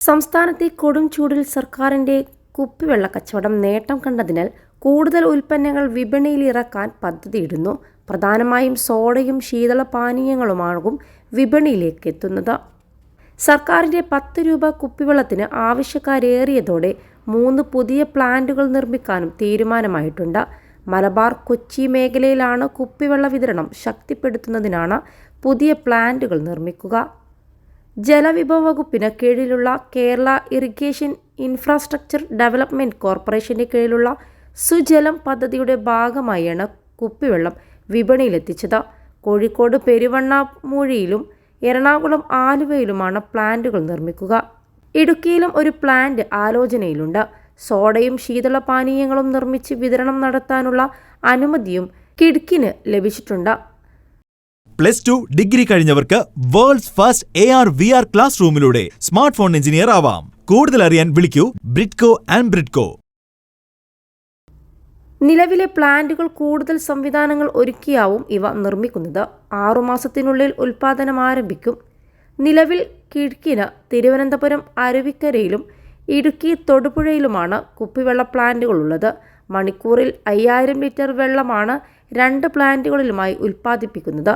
സംസ്ഥാനത്തെ കൊടും ചൂടിൽ സർക്കാരിന്റെ കുപ്പിവെള്ള കച്ചവടം നേട്ടം കണ്ടതിനാൽ കൂടുതൽ ഉൽപ്പന്നങ്ങൾ വിപണിയിൽ ഇറക്കാൻ പദ്ധതിയിടുന്നു. പ്രധാനമായും സോഡയും ശീതളപാനീയങ്ങളുമാകും വിപണിയിലേക്ക് എത്തുന്നത്. സർക്കാരിന്റെ 10 രൂപ കുപ്പിവെള്ളത്തിന് ആവശ്യക്കാരേറിയതോടെ 3 പുതിയ പ്ലാന്റുകൾ നിർമ്മിക്കാനും തീരുമാനമായിട്ടുണ്ട്. മലബാർ, കൊച്ചി മേഖലയിലാണ് കുപ്പിവെള്ള വിതരണം ശക്തിപ്പെടുത്തുന്നതിനാണ് പുതിയ പ്ലാന്റുകൾ നിർമ്മിക്കുക. ജലവിഭവ വകുപ്പിന് കീഴിലുള്ള കേരള ഇറിഗേഷൻ ഇൻഫ്രാസ്ട്രക്ചർ ഡെവലപ്മെന്റ് കോർപ്പറേഷന്റെ കീഴിലുള്ള സുജലം പദ്ധതിയുടെ ഭാഗമായാണ് കുപ്പിവെള്ളം വിപണിയിലെത്തിച്ചത്. കോഴിക്കോട് പെരുവണ്ണാമൂഴിയിലും എറണാകുളം ആലുവയിലുമാണ് പ്ലാന്റുകൾ നിർമ്മിക്കുക. ഇടുക്കിയിലും ഒരു പ്ലാന്റ് ആലോചനയിലുണ്ട്. സോഡയും ശീതളപാനീയങ്ങളും നിർമ്മിച്ച് വിതരണം നടത്താനുള്ള അനുമതിയും കിഡ്കിന് ലഭിച്ചിട്ടുണ്ട്. +2 ഡിഗ്രി കഴിഞ്ഞവർക്ക് വേൾഡ്സ് ഫസ്റ്റ് AR/VR ക്ലാസ് റൂമിലൂടെ സ്മാർട്ട് ഫോൺ എഞ്ചിനീയർ ആവാം. കൂടുതൽ അറിയാൻ വിളിക്കൂ ബ്രിഡ്കോ ആൻഡ് ബ്രിഡ്കോ. നിലവിലെ പ്ലാന്റുകൾ കൂടുതൽ സംവിധാനങ്ങൾ ഒരുക്കിയാവും ഇവ നിർമ്മിക്കുന്നത്. 6 മാസത്തിനുള്ളിൽ ഉൽപ്പാദനം ആരംഭിക്കും. നിലവിൽ കിഡ്കിന് തിരുവനന്തപുരം അരുവിക്കരയിലും ഇടുക്കി തൊടുപുഴയിലുമാണ് കുപ്പിവെള്ള പ്ലാന്റുകളുള്ളത്. മണിക്കൂറിൽ 5000 ലിറ്റർ വെള്ളമാണ് 2 പ്ലാന്റുകളിലുമായി ഉൽപ്പാദിപ്പിക്കുന്നത്.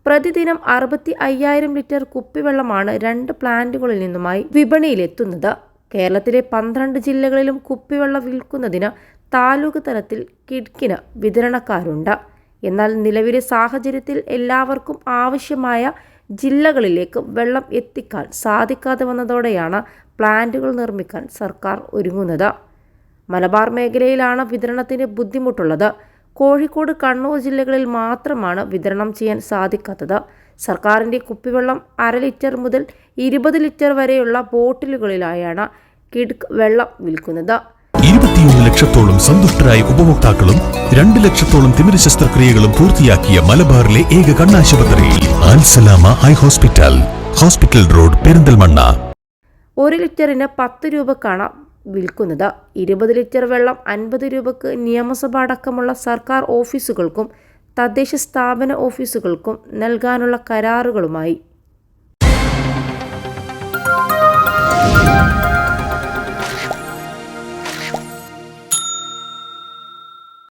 പ്രതിദിനം 65,000 ലിറ്റർ കുപ്പിവെള്ളമാണ് 2 പ്ലാന്റുകളിൽ നിന്നുമായി വിപണിയിലെത്തുന്നത്. കേരളത്തിലെ 12 ജില്ലകളിലും കുപ്പിവെള്ളം വിൽക്കുന്നതിന് താലൂക്ക് തലത്തിൽ കിഡ്കിന് വിതരണക്കാരുണ്ട്. എന്നാൽ നിലവിലെ സാഹചര്യത്തിൽ എല്ലാവർക്കും ആവശ്യമായ ജില്ലകളിലേക്ക് വെള്ളം എത്തിക്കാൻ സാധിക്കാതെ വന്നതോടെയാണ് പ്ലാന്റുകൾ നിർമ്മിക്കാൻ സർക്കാർ ഒരുങ്ങുന്നത്. മലബാർ മേഖലയിലാണ് വിതരണത്തിന് ബുദ്ധിമുട്ടുള്ളത്. കോഴിക്കോട്, കണ്ണൂർ ജില്ലകളിൽ മാത്രമാണ് വിതരണം ചെയ്യാൻ സാധിക്കാത്തത്. സർക്കാരിൻ്റെ കുപ്പിവെള്ളം 1/2 ലിറ്റർ മുതൽ 20 ലിറ്റർ വരെയുള്ള ബോട്ടിലുകളിലായാണ് കിഡ്ക് വെള്ളം വിൽക്കുന്നത്. 21 ലക്ഷത്തോളം സന്തുഷ്ടരായ ഉപഭോക്താക്കളും 2 ലക്ഷത്തോളം തിമിര ശസ്ത്രക്രിയകളും പൂർത്തിയാക്കിയ മലബാറിലെ ഏക കണ്ണാശുപത്രി Al Salama high hospital, hospital road, Perinthalmanna. 1 ലിറ്ററിന് 10 രൂപക്കാണ് വിൽക്കുന്നത്. 20 ലിറ്റർ വെള്ളം 50 രൂപക്ക് നിയമസഭ അടക്കമുള്ള സർക്കാർ ഓഫീസുകൾക്കും തദ്ദേശ സ്ഥാപന ഓഫീസുകൾക്കും നൽകാനുള്ള കരാറുകളുമായി.